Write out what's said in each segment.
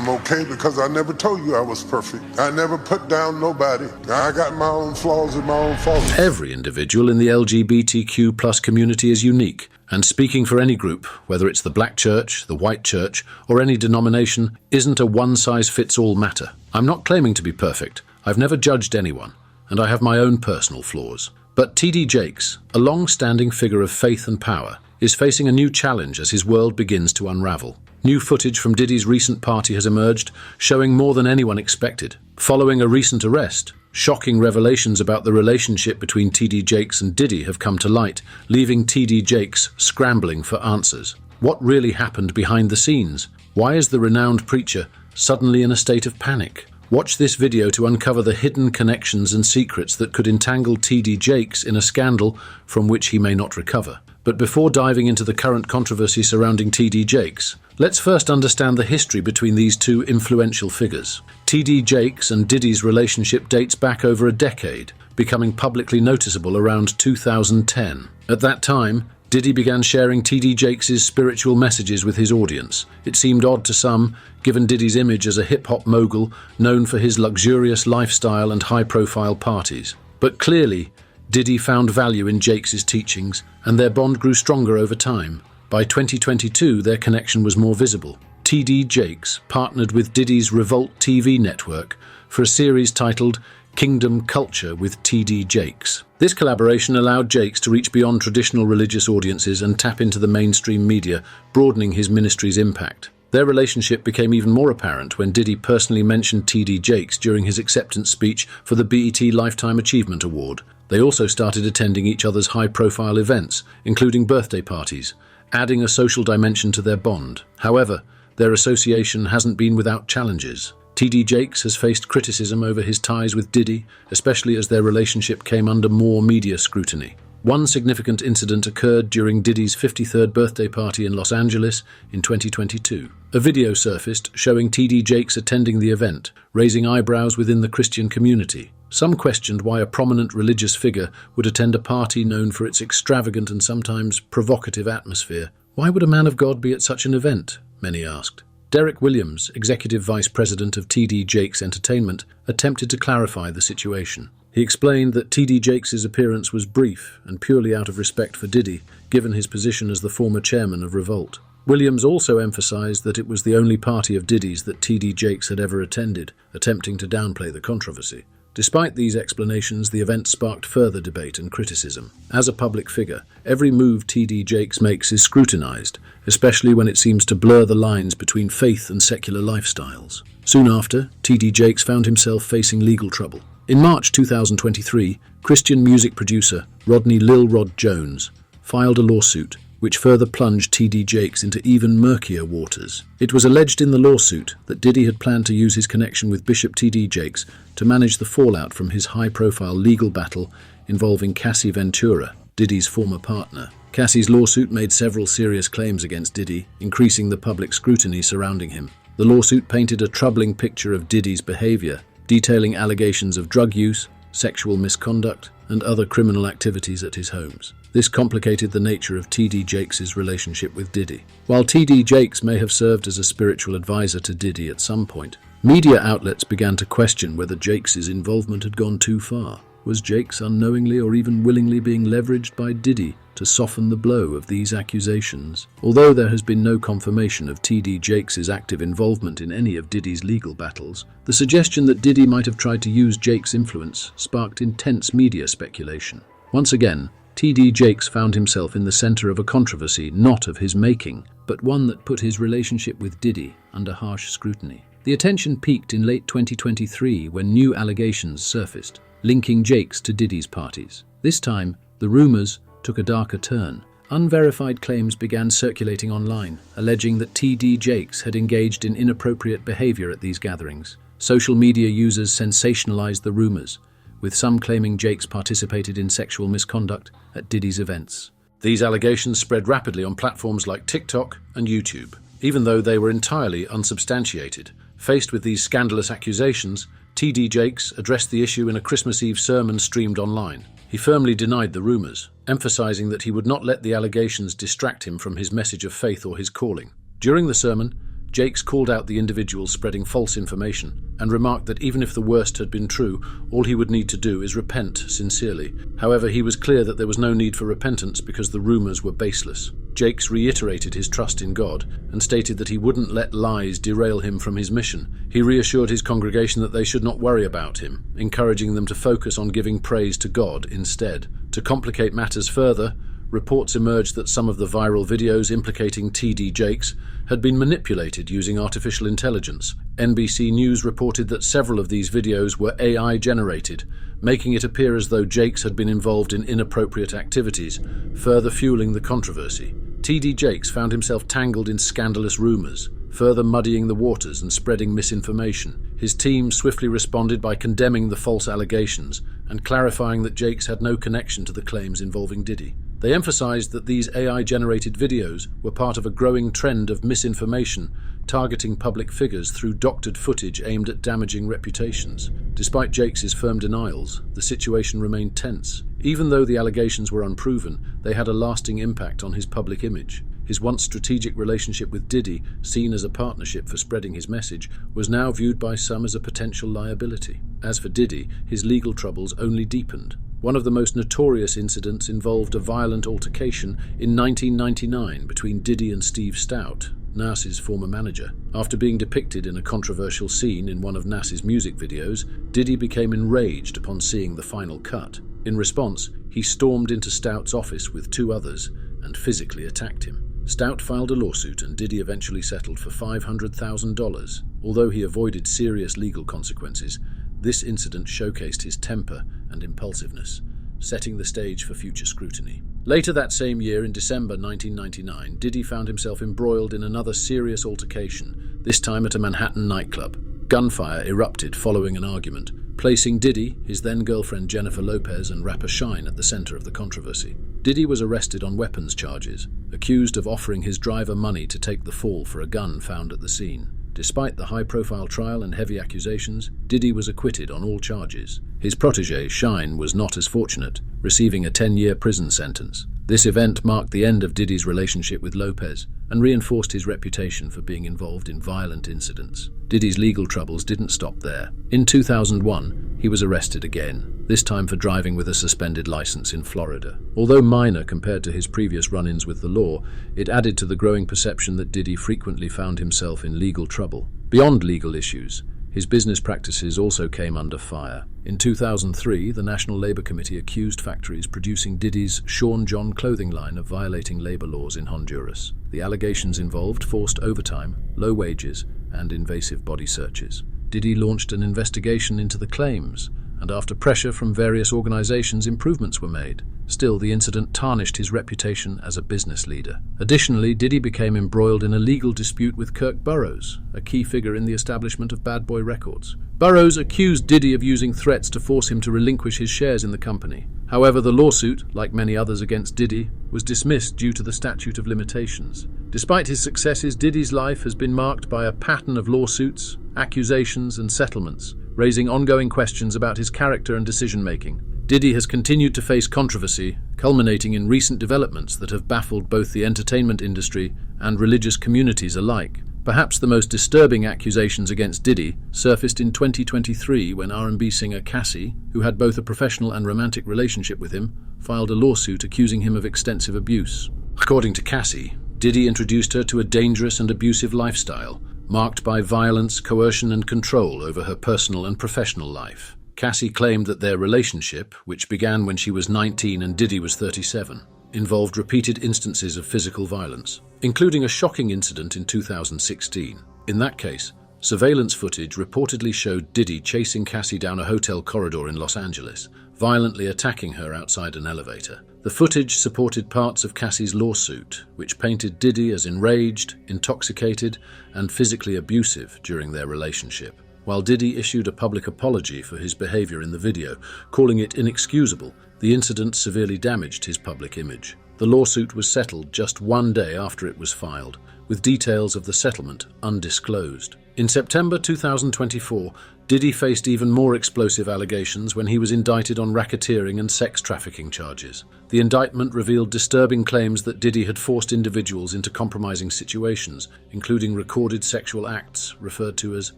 I'm okay because I never told you I was perfect. I never put down nobody. I got my own flaws and my own faults. Every individual in the LGBTQ plus community is unique, and speaking for any group, whether it's the black church, the white church, or any denomination, isn't a one-size-fits-all matter. I'm not claiming to be perfect. I've never judged anyone, and I have my own personal flaws. But T.D. Jakes, a long-standing figure of faith and power, is facing a new challenge as his world begins to unravel. New footage from Diddy's recent party has emerged, showing more than anyone expected. Following a recent arrest, shocking revelations about the relationship between T.D. Jakes and Diddy have come to light, leaving T.D. Jakes scrambling for answers. What really happened behind the scenes? Why is the renowned preacher suddenly in a state of panic? Watch this video to uncover the hidden connections and secrets that could entangle T.D. Jakes in a scandal from which he may not recover. But before diving into the current controversy surrounding T.D. Jakes, let's first understand the history between these two influential figures. T.D. Jakes and Diddy's relationship dates back over a decade, becoming publicly noticeable around 2010. At that time, Diddy began sharing T.D. Jakes' spiritual messages with his audience. It seemed odd to some, given Diddy's image as a hip-hop mogul known for his luxurious lifestyle and high-profile parties. But clearly, Diddy found value in Jakes' teachings, and their bond grew stronger over time. By 2022, their connection was more visible. T.D. Jakes partnered with Diddy's Revolt TV network for a series titled Kingdom Culture with T.D. Jakes. This collaboration allowed Jakes to reach beyond traditional religious audiences and tap into the mainstream media, broadening his ministry's impact. Their relationship became even more apparent when Diddy personally mentioned T.D. Jakes during his acceptance speech for the BET Lifetime Achievement Award. They also started attending each other's high-profile events, including birthday parties, adding a social dimension to their bond. However, their association hasn't been without challenges. T.D. Jakes has faced criticism over his ties with Diddy, especially as their relationship came under more media scrutiny. One significant incident occurred during Diddy's 53rd birthday party in Los Angeles in 2022. A video surfaced showing T.D. Jakes attending the event, raising eyebrows within the Christian community. Some questioned why a prominent religious figure would attend a party known for its extravagant and sometimes provocative atmosphere. Why would a man of God be at such an event? Many asked. Derek Williams, executive vice president of T.D. Jakes Entertainment, attempted to clarify the situation. He explained that T.D. Jakes' appearance was brief and purely out of respect for Diddy, given his position as the former chairman of Revolt. Williams also emphasized that it was the only party of Diddy's that T.D. Jakes had ever attended, attempting to downplay the controversy. Despite these explanations, the event sparked further debate and criticism. As a public figure, every move T.D. Jakes makes is scrutinized, especially when it seems to blur the lines between faith and secular lifestyles. Soon after, T.D. Jakes found himself facing legal trouble. In March 2023, Christian music producer Rodney Lil Rod Jones filed a lawsuit which further plunged T.D. Jakes into even murkier waters. It was alleged in the lawsuit that Diddy had planned to use his connection with Bishop T.D. Jakes to manage the fallout from his high-profile legal battle involving Cassie Ventura, Diddy's former partner. Cassie's lawsuit made several serious claims against Diddy, increasing the public scrutiny surrounding him. The lawsuit painted a troubling picture of Diddy's behavior, detailing allegations of drug use, sexual misconduct, and other criminal activities at his homes. This complicated the nature of T.D. Jakes' relationship with Diddy. While T.D. Jakes may have served as a spiritual advisor to Diddy at some point, media outlets began to question whether Jakes' involvement had gone too far. Was Jakes unknowingly or even willingly being leveraged by Diddy to soften the blow of these accusations? Although there has been no confirmation of T.D. Jakes' active involvement in any of Diddy's legal battles, the suggestion that Diddy might have tried to use Jakes' influence sparked intense media speculation. Once again, T.D. Jakes found himself in the center of a controversy not of his making, but one that put his relationship with Diddy under harsh scrutiny. The attention peaked in late 2023 when new allegations surfaced, linking Jakes to Diddy's parties. This time, the rumors took a darker turn. Unverified claims began circulating online, alleging that T.D. Jakes had engaged in inappropriate behavior at these gatherings. Social media users sensationalized the rumors, with some claiming Jakes participated in sexual misconduct at Diddy's events. These allegations spread rapidly on platforms like TikTok and YouTube. Even though they were entirely unsubstantiated, faced with these scandalous accusations, T.D. Jakes addressed the issue in a Christmas Eve sermon streamed online. He firmly denied the rumors, emphasizing that he would not let the allegations distract him from his message of faith or his calling. During the sermon, Jakes called out the individuals spreading false information and remarked that even if the worst had been true, all he would need to do is repent sincerely. However, he was clear that there was no need for repentance because the rumors were baseless. Jakes reiterated his trust in God and stated that he wouldn't let lies derail him from his mission. He reassured his congregation that they should not worry about him, encouraging them to focus on giving praise to God instead. To complicate matters further, reports emerged that some of the viral videos implicating T.D. Jakes had been manipulated using artificial intelligence. NBC News reported that several of these videos were AI-generated, making it appear as though Jakes had been involved in inappropriate activities, further fueling the controversy. T.D. Jakes found himself tangled in scandalous rumors, further muddying the waters and spreading misinformation. His team swiftly responded by condemning the false allegations and clarifying that Jakes had no connection to the claims involving Diddy. They emphasized that these AI-generated videos were part of a growing trend of misinformation, targeting public figures through doctored footage aimed at damaging reputations. Despite Jakes' firm denials, the situation remained tense. Even though the allegations were unproven, they had a lasting impact on his public image. His once strategic relationship with Diddy, seen as a partnership for spreading his message, was now viewed by some as a potential liability. As for Diddy, his legal troubles only deepened. One of the most notorious incidents involved a violent altercation in 1999 between Diddy and Steve Stoute, Nas's former manager. After being depicted in a controversial scene in one of Nas's music videos, Diddy became enraged upon seeing the final cut. In response, he stormed into Stoute's office with two others and physically attacked him. Stoute filed a lawsuit and Diddy eventually settled for $500,000. Although he avoided serious legal consequences, this incident showcased his temper and impulsiveness, setting the stage for future scrutiny. Later that same year, in December 1999, Diddy found himself embroiled in another serious altercation, this time at a Manhattan nightclub. Gunfire erupted following an argument, placing Diddy, his then-girlfriend Jennifer Lopez, and rapper Shine at the center of the controversy. Diddy was arrested on weapons charges, accused of offering his driver money to take the fall for a gun found at the scene. Despite the high-profile trial and heavy accusations, Diddy was acquitted on all charges. His protégé, Shine, was not as fortunate, receiving a 10-year prison sentence. This event marked the end of Diddy's relationship with Lopez and reinforced his reputation for being involved in violent incidents. Diddy's legal troubles didn't stop there. In 2001, he was arrested again, this time for driving with a suspended license in Florida. Although minor compared to his previous run-ins with the law, it added to the growing perception that Diddy frequently found himself in legal trouble. Beyond legal issues, his business practices also came under fire. In 2003, the National Labor Committee accused factories producing Diddy's Sean John clothing line of violating labor laws in Honduras. The allegations involved forced overtime, low wages, and invasive body searches. Diddy launched an investigation into the claims, and after pressure from various organizations, improvements were made. Still, the incident tarnished his reputation as a business leader. Additionally, Diddy became embroiled in a legal dispute with Kirk Burroughs, a key figure in the establishment of Bad Boy Records. Burroughs accused Diddy of using threats to force him to relinquish his shares in the company. However, the lawsuit, like many others against Diddy, was dismissed due to the statute of limitations. Despite his successes, Diddy's life has been marked by a pattern of lawsuits, accusations, and settlements, raising ongoing questions about his character and decision-making. Diddy has continued to face controversy, culminating in recent developments that have baffled both the entertainment industry and religious communities alike. Perhaps the most disturbing accusations against Diddy surfaced in 2023 when R&B singer Cassie, who had both a professional and romantic relationship with him, filed a lawsuit accusing him of extensive abuse. According to Cassie, Diddy introduced her to a dangerous and abusive lifestyle, marked by violence, coercion, and control over her personal and professional life. Cassie claimed that their relationship, which began when she was 19 and Diddy was 37, involved repeated instances of physical violence, including a shocking incident in 2016. In that case, surveillance footage reportedly showed Diddy chasing Cassie down a hotel corridor in Los Angeles, violently attacking her outside an elevator. The footage supported parts of Cassie's lawsuit, which painted Diddy as enraged, intoxicated, and physically abusive during their relationship. While Diddy issued a public apology for his behavior in the video, calling it inexcusable, the incident severely damaged his public image. The lawsuit was settled just one day after it was filed, with details of the settlement undisclosed. In September 2024, Diddy faced even more explosive allegations when he was indicted on racketeering and sex trafficking charges. The indictment revealed disturbing claims that Diddy had forced individuals into compromising situations, including recorded sexual acts referred to as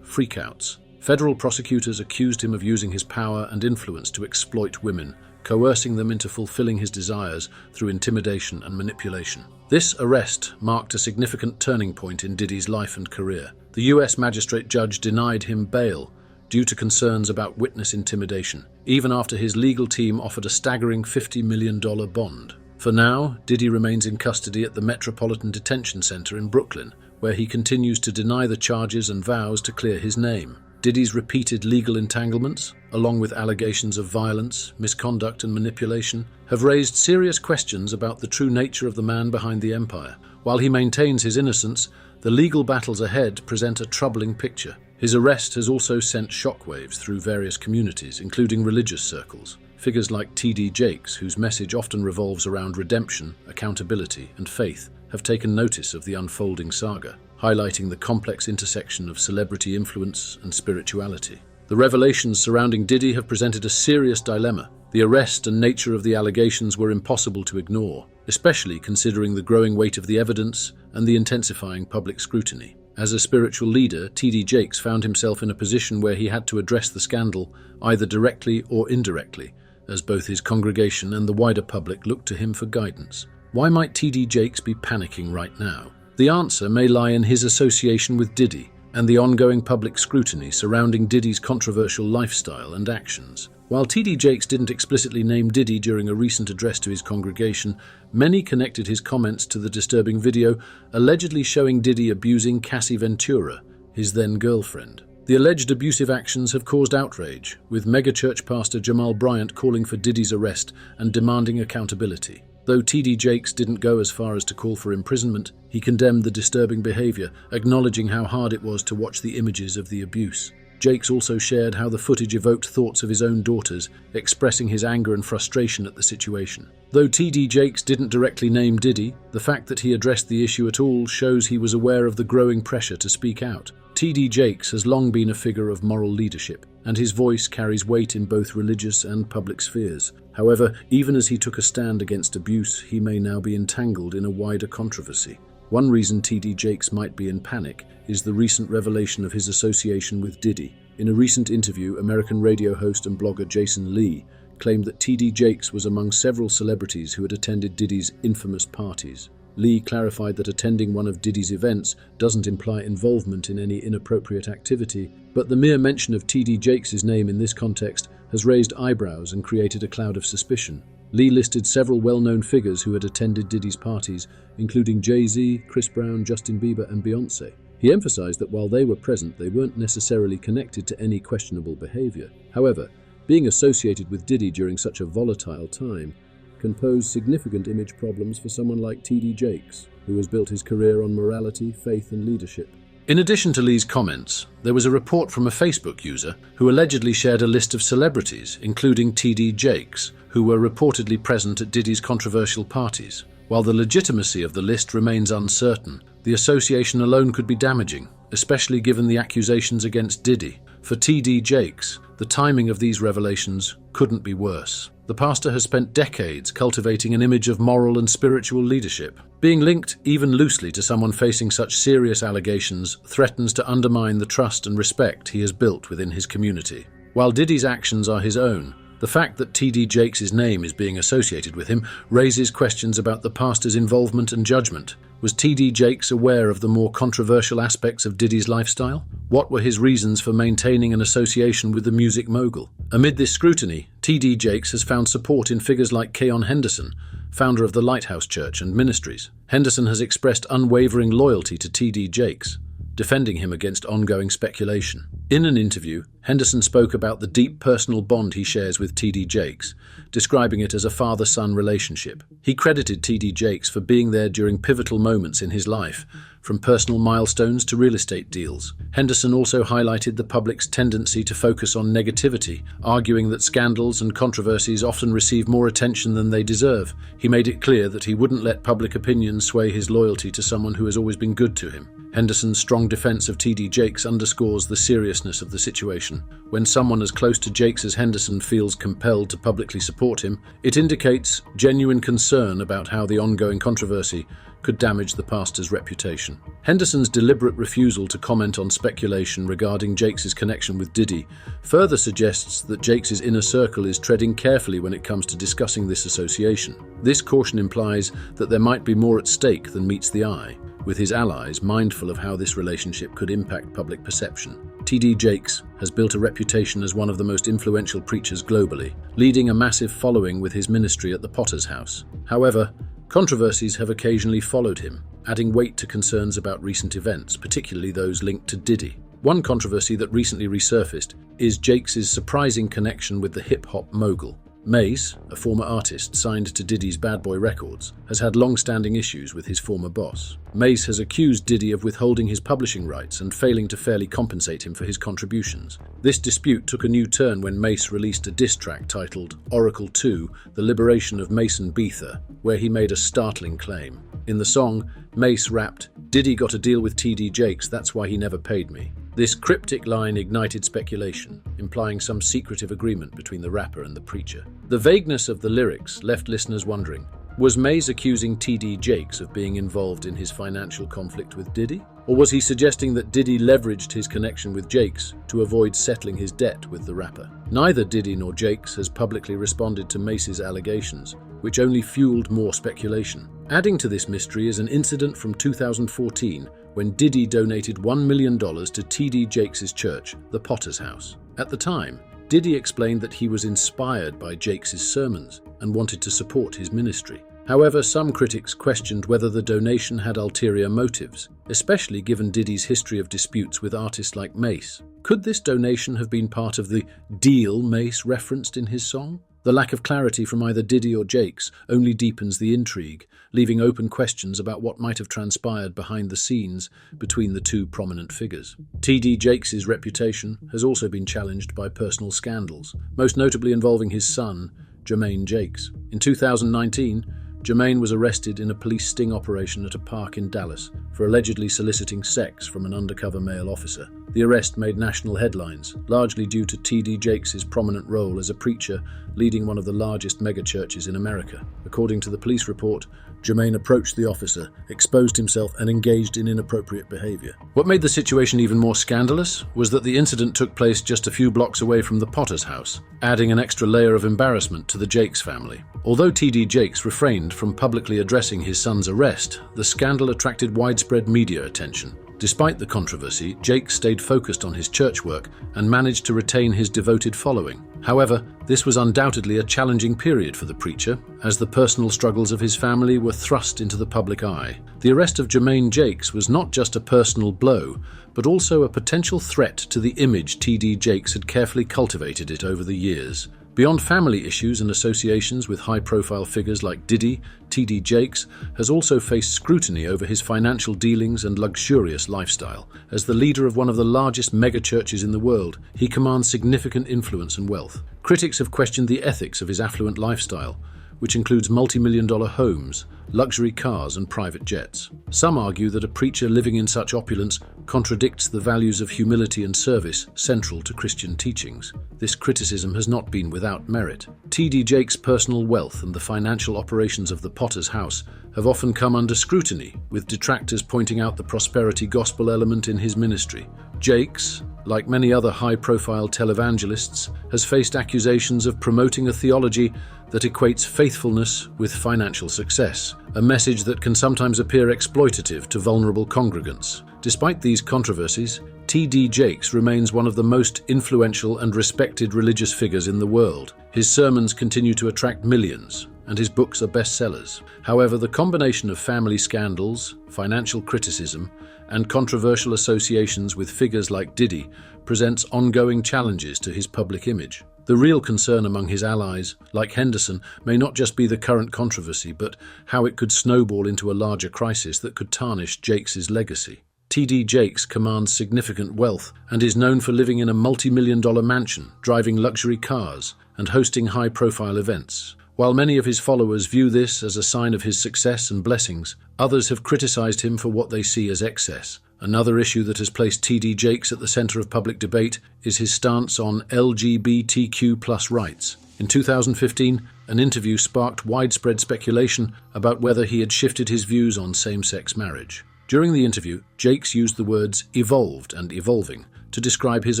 freakouts. Federal prosecutors accused him of using his power and influence to exploit women, coercing them into fulfilling his desires through intimidation and manipulation. This arrest marked a significant turning point in Diddy's life and career. The U.S. magistrate judge denied him bail due to concerns about witness intimidation, even after his legal team offered a staggering $50 million bond. For now, Diddy remains in custody at the Metropolitan Detention Center in Brooklyn, where he continues to deny the charges and vows to clear his name. Diddy's repeated legal entanglements, along with allegations of violence, misconduct, and manipulation, have raised serious questions about the true nature of the man behind the empire. While he maintains his innocence, the legal battles ahead present a troubling picture. His arrest has also sent shockwaves through various communities, including religious circles. Figures like T.D. Jakes, whose message often revolves around redemption, accountability, and faith, have taken notice of the unfolding saga, highlighting the complex intersection of celebrity influence and spirituality. The revelations surrounding Diddy have presented a serious dilemma. The arrest and nature of the allegations were impossible to ignore, especially considering the growing weight of the evidence and the intensifying public scrutiny. As a spiritual leader, T.D. Jakes found himself in a position where he had to address the scandal either directly or indirectly, as both his congregation and the wider public looked to him for guidance. Why might T.D. Jakes be panicking right now? The answer may lie in his association with Diddy and the ongoing public scrutiny surrounding Diddy's controversial lifestyle and actions. While T.D. Jakes didn't explicitly name Diddy during a recent address to his congregation, many connected his comments to the disturbing video allegedly showing Diddy abusing Cassie Ventura, his then-girlfriend. The alleged abusive actions have caused outrage, with megachurch pastor Jamal Bryant calling for Diddy's arrest and demanding accountability. Though T.D. Jakes didn't go as far as to call for imprisonment, he condemned the disturbing behavior, acknowledging how hard it was to watch the images of the abuse. Jakes also shared how the footage evoked thoughts of his own daughters, expressing his anger and frustration at the situation. Though T.D. Jakes didn't directly name Diddy, the fact that he addressed the issue at all shows he was aware of the growing pressure to speak out. T.D. Jakes has long been a figure of moral leadership, and his voice carries weight in both religious and public spheres. However, even as he took a stand against abuse, he may now be entangled in a wider controversy. One reason T.D. Jakes might be in panic is the recent revelation of his association with Diddy. In a recent interview, American radio host and blogger Jason Lee claimed that T.D. Jakes was among several celebrities who had attended Diddy's infamous parties. Lee clarified that attending one of Diddy's events doesn't imply involvement in any inappropriate activity, but the mere mention of T.D. Jakes' name in this context has raised eyebrows and created a cloud of suspicion. Lee listed several well-known figures who had attended Diddy's parties, including Jay-Z, Chris Brown, Justin Bieber, and Beyoncé. He emphasized that while they were present, they weren't necessarily connected to any questionable behavior. However, being associated with Diddy during such a volatile time can pose significant image problems for someone like T.D. Jakes, who has built his career on morality, faith, and leadership. In addition to Lee's comments, there was a report from a Facebook user who allegedly shared a list of celebrities, including T.D. Jakes, who were reportedly present at Diddy's controversial parties. While the legitimacy of the list remains uncertain, the association alone could be damaging, especially given the accusations against Diddy. For T.D. Jakes, the timing of these revelations couldn't be worse. The pastor has spent decades cultivating an image of moral and spiritual leadership. Being linked even loosely to someone facing such serious allegations threatens to undermine the trust and respect he has built within his community. While Diddy's actions are his own, the fact that T.D. Jakes' name is being associated with him raises questions about the pastor's involvement and judgment. Was T.D. Jakes aware of the more controversial aspects of Diddy's lifestyle? What were his reasons for maintaining an association with the music mogul? Amid this scrutiny, T.D. Jakes has found support in figures like Keon Henderson, founder of the Lighthouse Church and Ministries. Henderson has expressed unwavering loyalty to T.D. Jakes, defending him against ongoing speculation. In an interview, Henderson spoke about the deep personal bond he shares with T.D. Jakes, describing it as a father-son relationship. He credited T.D. Jakes for being there during pivotal moments in his life, from personal milestones to real estate deals. Henderson also highlighted the public's tendency to focus on negativity, arguing that scandals and controversies often receive more attention than they deserve. He made it clear that he wouldn't let public opinion sway his loyalty to someone who has always been good to him. Henderson's strong defense of T.D. Jakes underscores the seriousness of the situation. When someone as close to Jakes as Henderson feels compelled to publicly support him, it indicates genuine concern about how the ongoing controversy could damage the pastor's reputation. Henderson's deliberate refusal to comment on speculation regarding Jakes' connection with Diddy further suggests that Jakes' inner circle is treading carefully when it comes to discussing this association. This caution implies that there might be more at stake than meets the eye, with his allies mindful of how this relationship could impact public perception. T.D. Jakes has built a reputation as one of the most influential preachers globally, leading a massive following with his ministry at the Potter's House. However, controversies have occasionally followed him, adding weight to concerns about recent events, particularly those linked to Diddy. One controversy that recently resurfaced is Jakes' surprising connection with the hip-hop mogul. Mace, a former artist signed to Diddy's Bad Boy Records, has had long-standing issues with his former boss. Mace has accused Diddy of withholding his publishing rights and failing to fairly compensate him for his contributions. This dispute took a new turn when Mace released a diss track titled Oracle 2: The Liberation of Mason Beather, where he made a startling claim. In the song, Mace rapped, "Diddy got a deal with T.D. Jakes, that's why he never paid me." This cryptic line ignited speculation, implying some secretive agreement between the rapper and the preacher. The vagueness of the lyrics left listeners wondering, was Mace accusing T.D. Jakes of being involved in his financial conflict with Diddy? Or was he suggesting that Diddy leveraged his connection with Jakes to avoid settling his debt with the rapper? Neither Diddy nor Jakes has publicly responded to Mace's allegations, which only fueled more speculation. Adding to this mystery is an incident from 2014 when Diddy donated $1 million to T.D. Jakes' church, the Potter's House. At the time, Diddy explained that he was inspired by Jakes' sermons and wanted to support his ministry. However, some critics questioned whether the donation had ulterior motives, especially given Diddy's history of disputes with artists like Mace. Could this donation have been part of the deal Mace referenced in his song? The lack of clarity from either Diddy or Jakes only deepens the intrigue, leaving open questions about what might have transpired behind the scenes between the two prominent figures. T.D. Jakes' reputation has also been challenged by personal scandals, most notably involving his son, Jermaine Jakes. In 2019, Jermaine was arrested in a police sting operation at a park in Dallas for allegedly soliciting sex from an undercover male officer. The arrest made national headlines, largely due to T.D. Jakes' prominent role as a preacher leading one of the largest megachurches in America. According to the police report, Jermaine approached the officer, exposed himself, and engaged in inappropriate behavior. What made the situation even more scandalous was that the incident took place just a few blocks away from the Potter's House, adding an extra layer of embarrassment to the Jakes family. Although T.D. Jakes refrained from publicly addressing his son's arrest, the scandal attracted widespread media attention. Despite the controversy, Jakes stayed focused on his church work and managed to retain his devoted following. However, this was undoubtedly a challenging period for the preacher, as the personal struggles of his family were thrust into the public eye. The arrest of Jermaine Jakes was not just a personal blow, but also a potential threat to the image T.D. Jakes had carefully cultivated it over the years. Beyond family issues and associations with high-profile figures like Diddy, T.D. Jakes has also faced scrutiny over his financial dealings and luxurious lifestyle. As the leader of one of the largest megachurches in the world, he commands significant influence and wealth. Critics have questioned the ethics of his affluent lifestyle, which includes multi-million-dollar homes, luxury cars, and private jets. Some argue that a preacher living in such opulence contradicts the values of humility and service central to Christian teachings. This criticism has not been without merit. T.D. Jakes' personal wealth and the financial operations of the Potter's House have often come under scrutiny, with detractors pointing out the prosperity gospel element in his ministry. Jakes, like many other high-profile televangelists, has faced accusations of promoting a theology that equates faithfulness with financial success, a message that can sometimes appear exploitative to vulnerable congregants. Despite these controversies, T.D. Jakes remains one of the most influential and respected religious figures in the world. His sermons continue to attract millions, and his books are bestsellers. However, the combination of family scandals, financial criticism, and controversial associations with figures like Diddy presents ongoing challenges to his public image. The real concern among his allies, like Henderson, may not just be the current controversy, but how it could snowball into a larger crisis that could tarnish Jakes' legacy. T.D. Jakes commands significant wealth and is known for living in a multi-million-dollar mansion, driving luxury cars, and hosting high-profile events. While many of his followers view this as a sign of his success and blessings, others have criticized him for what they see as excess. Another issue that has placed T.D. Jakes at the center of public debate is his stance on LGBTQ+ rights. In 2015, an interview sparked widespread speculation about whether he had shifted his views on same-sex marriage. During the interview, Jakes used the words evolved and evolving to describe his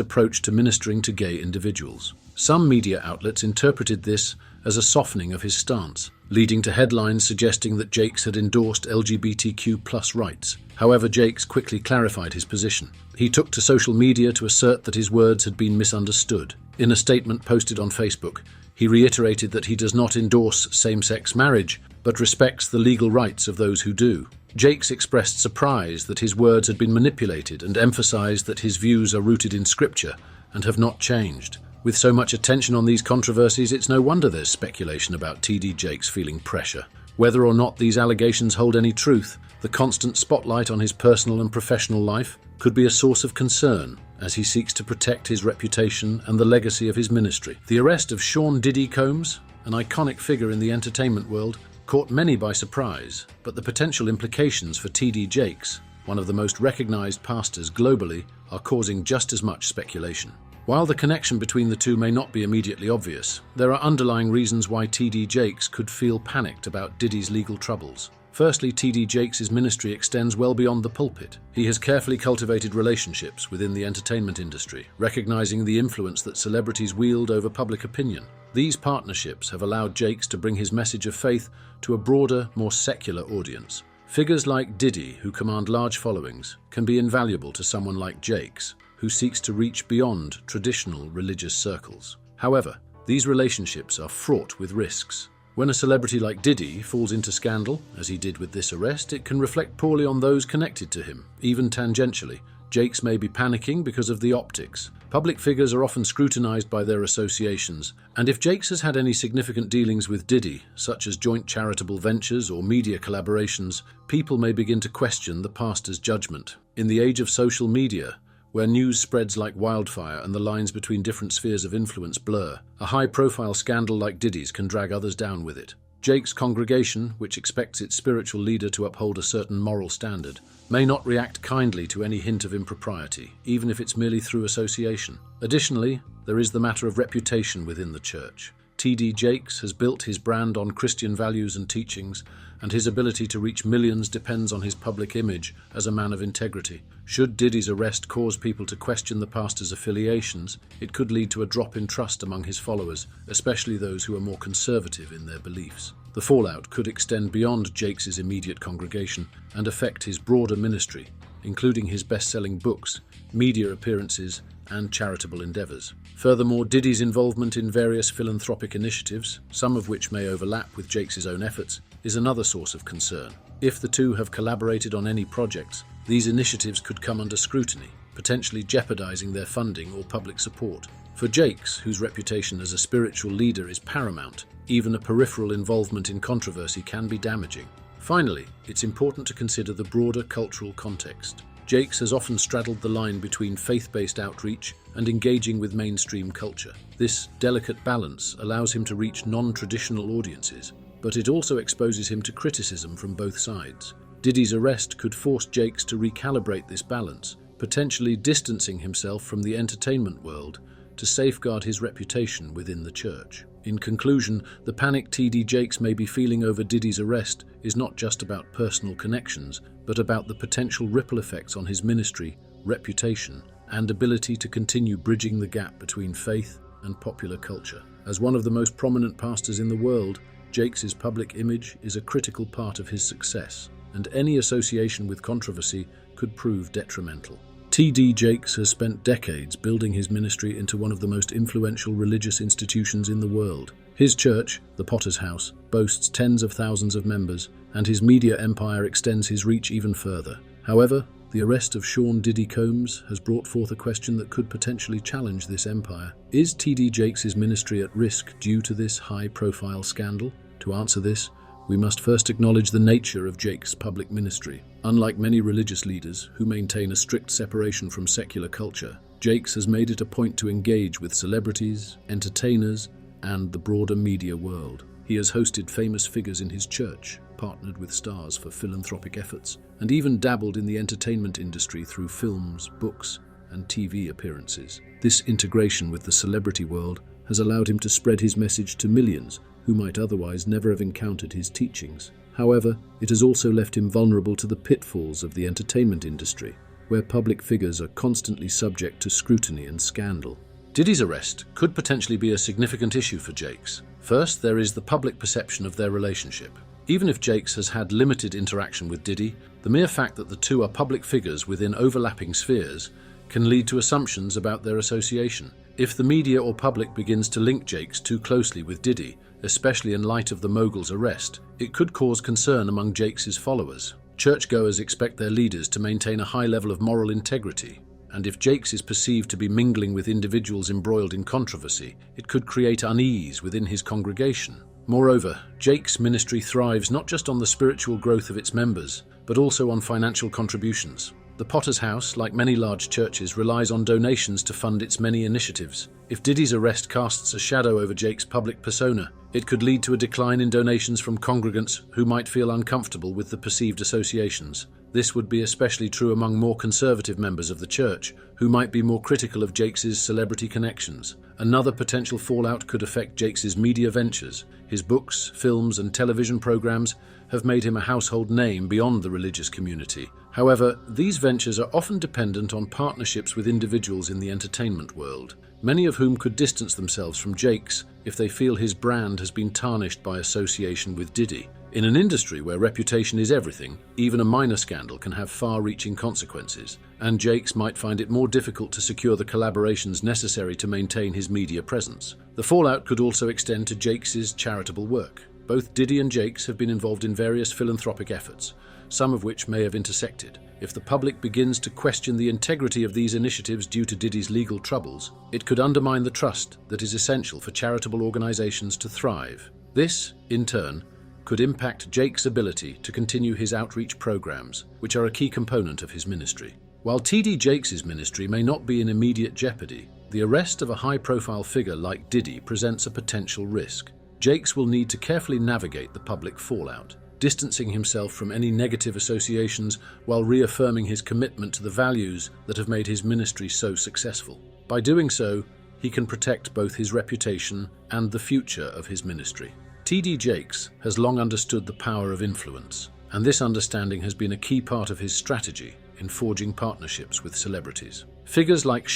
approach to ministering to gay individuals. Some media outlets interpreted this as a softening of his stance, leading to headlines suggesting that Jakes had endorsed LGBTQ+ rights. However, Jakes quickly clarified his position. He took to social media to assert that his words had been misunderstood. In a statement posted on Facebook, he reiterated that he does not endorse same-sex marriage, but respects the legal rights of those who do. Jakes expressed surprise that his words had been manipulated and emphasized that his views are rooted in scripture and have not changed. With so much attention on these controversies, it's no wonder there's speculation about T.D. Jakes feeling pressure. Whether or not these allegations hold any truth, the constant spotlight on his personal and professional life could be a source of concern as he seeks to protect his reputation and the legacy of his ministry. The arrest of Sean Diddy Combs, an iconic figure in the entertainment world, caught many by surprise, but the potential implications for T.D. Jakes, one of the most recognized pastors globally, are causing just as much speculation. While the connection between the two may not be immediately obvious, there are underlying reasons why T.D. Jakes could feel panicked about Diddy's legal troubles. Firstly, T.D. Jakes' ministry extends well beyond the pulpit. He has carefully cultivated relationships within the entertainment industry, recognizing the influence that celebrities wield over public opinion. These partnerships have allowed Jakes to bring his message of faith to a broader, more secular audience. Figures like Diddy, who command large followings, can be invaluable to someone like Jakes, who seeks to reach beyond traditional religious circles. However, these relationships are fraught with risks. When a celebrity like Diddy falls into scandal, as he did with this arrest, it can reflect poorly on those connected to him, even tangentially. Jakes may be panicking because of the optics. Public figures are often scrutinized by their associations, and if Jakes has had any significant dealings with Diddy, such as joint charitable ventures or media collaborations, people may begin to question the pastor's judgment. In the age of social media, where news spreads like wildfire and the lines between different spheres of influence blur, a high-profile scandal like Diddy's can drag others down with it. Jakes' congregation, which expects its spiritual leader to uphold a certain moral standard, may not react kindly to any hint of impropriety, even if it's merely through association. Additionally, there is the matter of reputation within the church. T.D. Jakes has built his brand on Christian values and teachings, and his ability to reach millions depends on his public image as a man of integrity. Should Diddy's arrest cause people to question the pastor's affiliations, it could lead to a drop in trust among his followers, especially those who are more conservative in their beliefs. The fallout could extend beyond Jakes' immediate congregation and affect his broader ministry, including his best-selling books, media appearances, and charitable endeavors. Furthermore, Diddy's involvement in various philanthropic initiatives, some of which may overlap with Jakes' own efforts, is another source of concern. If the two have collaborated on any projects, these initiatives could come under scrutiny, potentially jeopardizing their funding or public support. For Jakes, whose reputation as a spiritual leader is paramount, even a peripheral involvement in controversy can be damaging. Finally, it's important to consider the broader cultural context. Jakes has often straddled the line between faith-based outreach and engaging with mainstream culture. This delicate balance allows him to reach non-traditional audiences, but it also exposes him to criticism from both sides. Diddy's arrest could force Jakes to recalibrate this balance, potentially distancing himself from the entertainment world to safeguard his reputation within the church. In conclusion, the panic T.D. Jakes may be feeling over Diddy's arrest is not just about personal connections, but about the potential ripple effects on his ministry, reputation, and ability to continue bridging the gap between faith and popular culture. As one of the most prominent pastors in the world, Jakes' public image is a critical part of his success, and any association with controversy could prove detrimental. T.D. Jakes has spent decades building his ministry into one of the most influential religious institutions in the world. His church, the Potter's House, boasts tens of thousands of members, and his media empire extends his reach even further. However, the arrest of Diddy Combs has brought forth a question that could potentially challenge this empire. Is T.D. Jakes' ministry at risk due to this high-profile scandal? To answer this, we must first acknowledge the nature of Jakes' public ministry. Unlike many religious leaders who maintain a strict separation from secular culture, Jakes has made it a point to engage with celebrities, entertainers, and the broader media world. He has hosted famous figures in his church, partnered with stars for philanthropic efforts, and even dabbled in the entertainment industry through films, books, and TV appearances. This integration with the celebrity world has allowed him to spread his message to millions who might otherwise never have encountered his teachings. However, it has also left him vulnerable to the pitfalls of the entertainment industry, where public figures are constantly subject to scrutiny and scandal. Diddy's arrest could potentially be a significant issue for Jakes. First, there is the public perception of their relationship. Even if Jakes has had limited interaction with Diddy, the mere fact that the two are public figures within overlapping spheres can lead to assumptions about their association. If the media or public begins to link Jakes too closely with Diddy, especially in light of the mogul's arrest, it could cause concern among Jakes' followers. Churchgoers expect their leaders to maintain a high level of moral integrity, and if Jakes is perceived to be mingling with individuals embroiled in controversy, it could create unease within his congregation. Moreover, Jakes' ministry thrives not just on the spiritual growth of its members, but also on financial contributions. The Potter's House, like many large churches, relies on donations to fund its many initiatives. If Diddy's arrest casts a shadow over Jakes' public persona, it could lead to a decline in donations from congregants who might feel uncomfortable with the perceived associations. This would be especially true among more conservative members of the church, who might be more critical of Jakes' celebrity connections. Another potential fallout could affect Jakes' media ventures. His books, films, and television programs have made him a household name beyond the religious community. However, these ventures are often dependent on partnerships with individuals in the entertainment world, many of whom could distance themselves from Jakes if they feel his brand has been tarnished by association with Diddy. In an industry where reputation is everything, even a minor scandal can have far-reaching consequences, and Jakes might find it more difficult to secure the collaborations necessary to maintain his media presence. The fallout could also extend to Jakes' charitable work. Both Diddy and Jakes have been involved in various philanthropic efforts, some of which may have intersected. If the public begins to question the integrity of these initiatives due to Diddy's legal troubles, it could undermine the trust that is essential for charitable organizations to thrive. This, in turn, could impact Jakes' ability to continue his outreach programs, which are a key component of his ministry. While T.D. Jakes' ministry may not be in immediate jeopardy, the arrest of a high-profile figure like Diddy presents a potential risk. Jakes will need to carefully navigate the public fallout, distancing himself from any negative associations while reaffirming his commitment to the values that have made his ministry so successful. By doing so, he can protect both his reputation and the future of his ministry. T.D. Jakes has long understood the power of influence, and this understanding has been a key part of his strategy in forging partnerships with celebrities. Figures like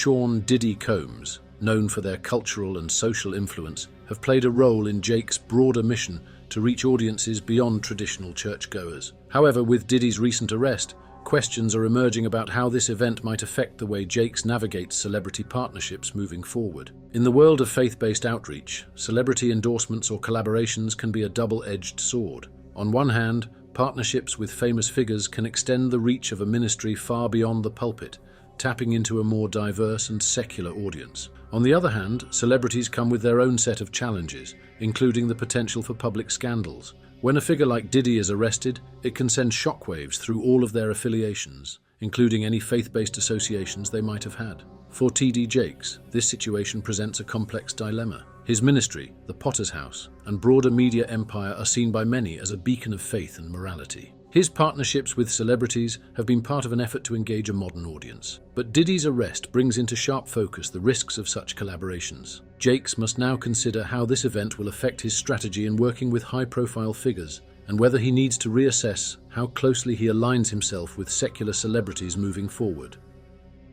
Diddy Combs, known for their cultural and social influence, have played a role in Jakes' broader mission to reach audiences beyond traditional churchgoers. However, with Diddy's recent arrest, questions are emerging about how this event might affect the way Jakes navigates celebrity partnerships moving forward. In the world of faith-based outreach, celebrity endorsements or collaborations can be a double-edged sword. On one hand, partnerships with famous figures can extend the reach of a ministry far beyond the pulpit, tapping into a more diverse and secular audience. On the other hand, celebrities come with their own set of challenges, including the potential for public scandals. When a figure like Diddy is arrested, it can send shockwaves through all of their affiliations, including any faith-based associations they might have had. For T.D. Jakes, this situation presents a complex dilemma. His ministry, the Potter's House, and broader media empire are seen by many as a beacon of faith and morality. His partnerships with celebrities have been part of an effort to engage a modern audience. But Diddy's arrest brings into sharp focus the risks of such collaborations. Jakes must now consider how this event will affect his strategy in working with high-profile figures, and whether he needs to reassess how closely he aligns himself with secular celebrities moving forward.